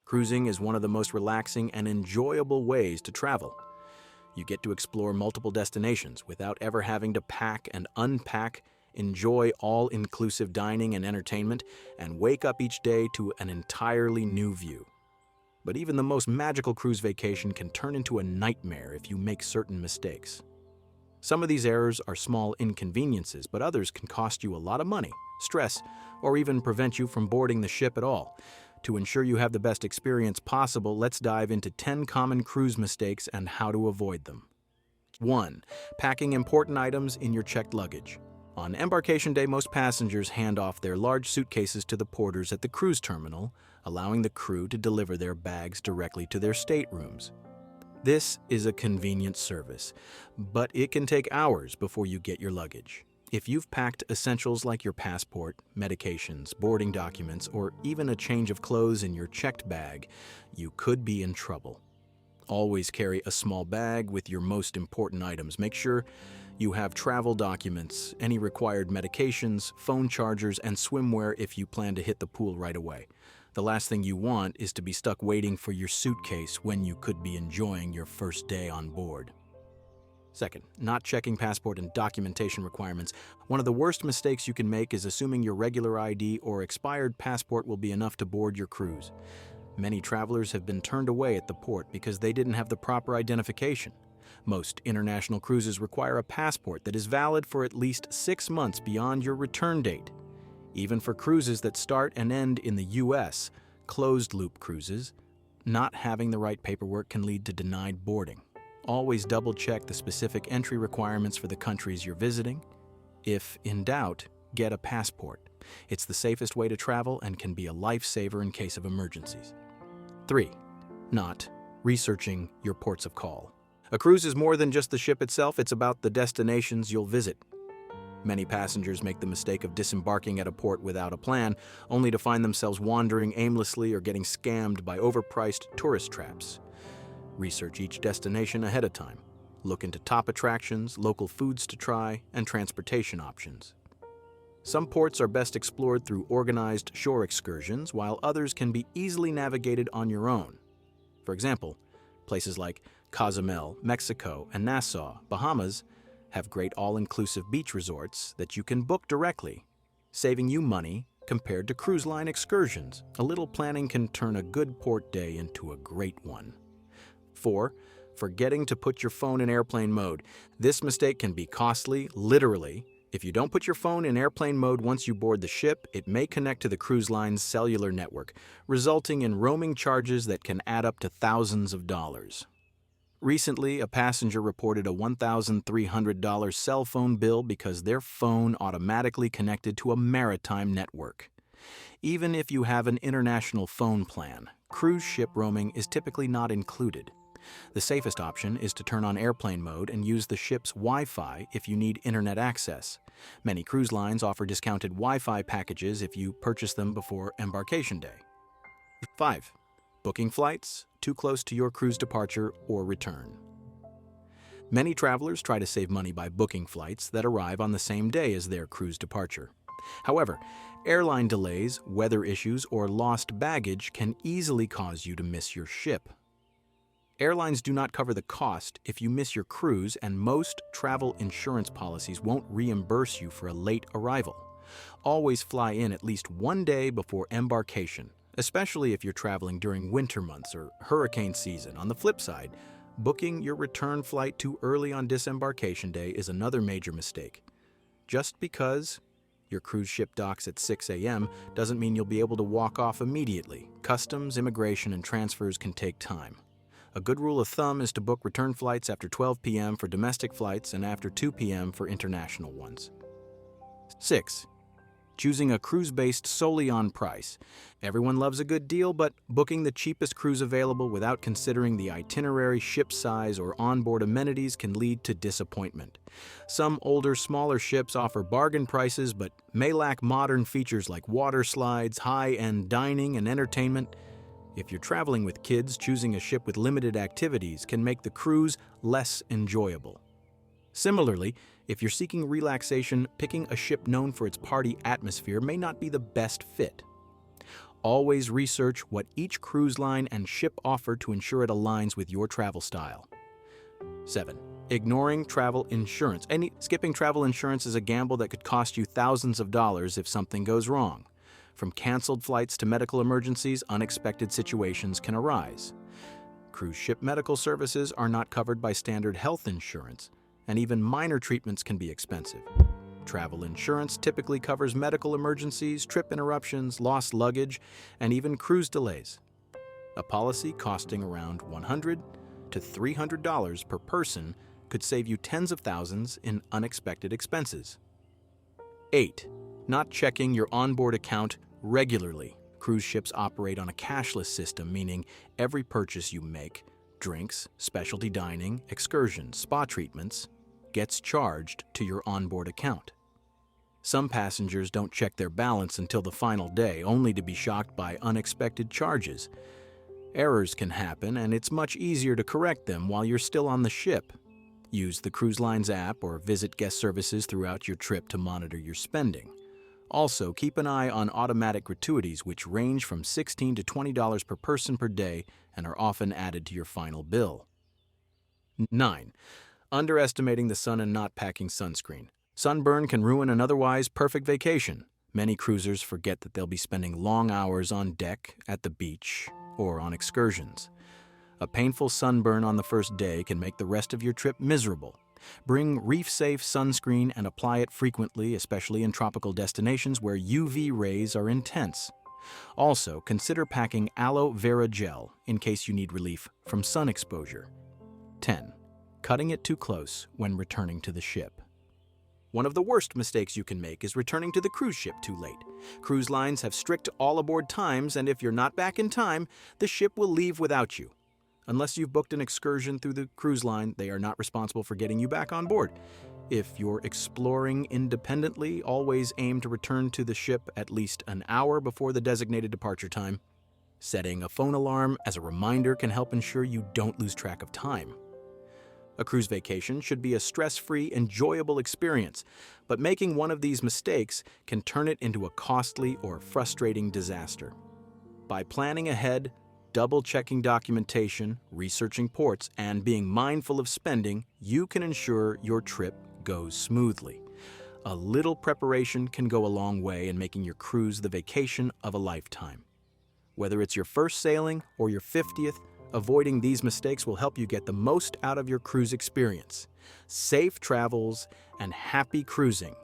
Cruising is one of the most relaxing and enjoyable ways to travel. You get to explore multiple destinations without ever having to pack and unpack, enjoy all-inclusive dining and entertainment, and wake up each day to an entirely new view. But even the most magical cruise vacation can turn into a nightmare if you make certain mistakes. Some of these errors are small inconveniences, but others can cost you a lot of money, stress, or even prevent you from boarding the ship at all. To ensure you have the best experience possible, let's dive into 10 common cruise mistakes and how to avoid them. 1. Packing important items in your checked luggage. On embarkation day, most passengers hand off their large suitcases to the porters at the cruise terminal, allowing the crew to deliver their bags directly to their staterooms. This is a convenient service, but it can take hours before you get your luggage. If you've packed essentials like your passport, medications, boarding documents, or even a change of clothes in your checked bag, you could be in trouble. Always carry a small bag with your most important items. Make sure you have travel documents, any required medications, phone chargers, and swimwear if you plan to hit the pool right away. The last thing you want is to be stuck waiting for your suitcase when you could be enjoying your first day on board. Second, not checking passport and documentation requirements. One of the worst mistakes you can make is assuming your regular ID or expired passport will be enough to board your cruise. Many travelers have been turned away at the port because they didn't have the proper identification. Most international cruises require a passport that is valid for at least 6 months beyond your return date. Even for cruises that start and end in the U.S., closed-loop cruises, not having the right paperwork can lead to denied boarding. Always double-check the specific entry requirements for the countries you're visiting. If in doubt, get a passport. It's the safest way to travel and can be a lifesaver in case of emergencies. 3. Not researching your ports of call. A cruise is more than just the ship itself, it's about the destinations you'll visit. Many passengers make the mistake of disembarking at a port without a plan, only to find themselves wandering aimlessly or getting scammed by overpriced tourist traps. Research each destination ahead of time. Look into top attractions, local foods to try, and transportation options. Some ports are best explored through organized shore excursions, while others can be easily navigated on your own. For example, places like Cozumel, Mexico, and Nassau, Bahamas, have great all-inclusive beach resorts that you can book directly, saving you money compared to cruise line excursions. A little planning can turn a good port day into a great one. 4. Forgetting to put your phone in airplane mode. This mistake can be costly, literally. If you don't put your phone in airplane mode once you board the ship, it may connect to the cruise line's cellular network, resulting in roaming charges that can add up to thousands of dollars. Recently, a passenger reported a $1,300 cell phone bill because their phone automatically connected to a maritime network. Even if you have an international phone plan, cruise ship roaming is typically not included. The safest option is to turn on airplane mode and use the ship's Wi-Fi if you need internet access. Many cruise lines offer discounted Wi-Fi packages if you purchase them before embarkation day. 5. Booking flights too close to your cruise departure or return. Many travelers try to save money by booking flights that arrive on the same day as their cruise departure. However, airline delays, weather issues, or lost baggage can easily cause you to miss your ship. Airlines do not cover the cost if you miss your cruise, and most travel insurance policies won't reimburse you for a late arrival. Always fly in at least 1 day before embarkation, especially if you're traveling during winter months or hurricane season. On the flip side, booking your return flight too early on disembarkation day is another major mistake. Just because your cruise ship docks at 6 a.m. doesn't mean you'll be able to walk off immediately. Customs, immigration, and transfers can take time. A good rule of thumb is to book return flights after 12 p.m. for domestic flights and after 2 p.m. for international ones. 6. Choosing a cruise based solely on price. Everyone loves a good deal, but booking the cheapest cruise available without considering the itinerary, ship size, or onboard amenities can lead to disappointment. Some older, smaller ships offer bargain prices but may lack modern features like water slides, high-end dining, and entertainment. If you're traveling with kids, choosing a ship with limited activities can make the cruise less enjoyable. Similarly, if you're seeking relaxation, picking a ship known for its party atmosphere may not be the best fit. Always research what each cruise line and ship offer to ensure it aligns with your travel style. 7. Ignoring travel insurance. Skipping travel insurance is a gamble that could cost you thousands of dollars if something goes wrong. From canceled flights to medical emergencies, unexpected situations can arise. Cruise ship medical services are not covered by standard health insurance, and even minor treatments can be expensive. Travel insurance typically covers medical emergencies, trip interruptions, lost luggage, and even cruise delays. A policy costing around $100 to $300 per person could save you tens of thousands in unexpected expenses. 8. Not checking your onboard account regularly. Cruise ships operate on a cashless system, meaning every purchase you make, drinks, specialty dining, excursions, spa treatments, gets charged to your onboard account. Some passengers don't check their balance until the final day, only to be shocked by unexpected charges. Errors can happen, and it's much easier to correct them while you're still on the ship. Use the cruise line's app or visit guest services throughout your trip to monitor your spending. Also, keep an eye on automatic gratuities, which range from $16 to $20 per person per day and are often added to your final bill. 9. Underestimating the sun and not packing sunscreen. Sunburn can ruin an otherwise perfect vacation. Many cruisers forget that they'll be spending long hours on deck, at the beach, or on excursions. A painful sunburn on the first day can make the rest of your trip miserable. Bring reef-safe sunscreen and apply it frequently, especially in tropical destinations where UV rays are intense. Also, consider packing aloe vera gel in case you need relief from sun exposure. 10. Cutting it too close when returning to the ship. One of the worst mistakes you can make is returning to the cruise ship too late. Cruise lines have strict all-aboard times, and if you're not back in time, the ship will leave without you. Unless you've booked an excursion through the cruise line, they are not responsible for getting you back on board. If you're exploring independently, always aim to return to the ship at least an hour before the designated departure time. Setting a phone alarm as a reminder can help ensure you don't lose track of time. A cruise vacation should be a stress-free, enjoyable experience, but making one of these mistakes can turn it into a costly or frustrating disaster. By planning ahead, double-checking documentation, researching ports, and being mindful of spending, you can ensure your trip goes smoothly. A little preparation can go a long way in making your cruise the vacation of a lifetime. Whether it's your first sailing or your 50th, avoiding these mistakes will help you get the most out of your cruise experience. Safe travels and happy cruising.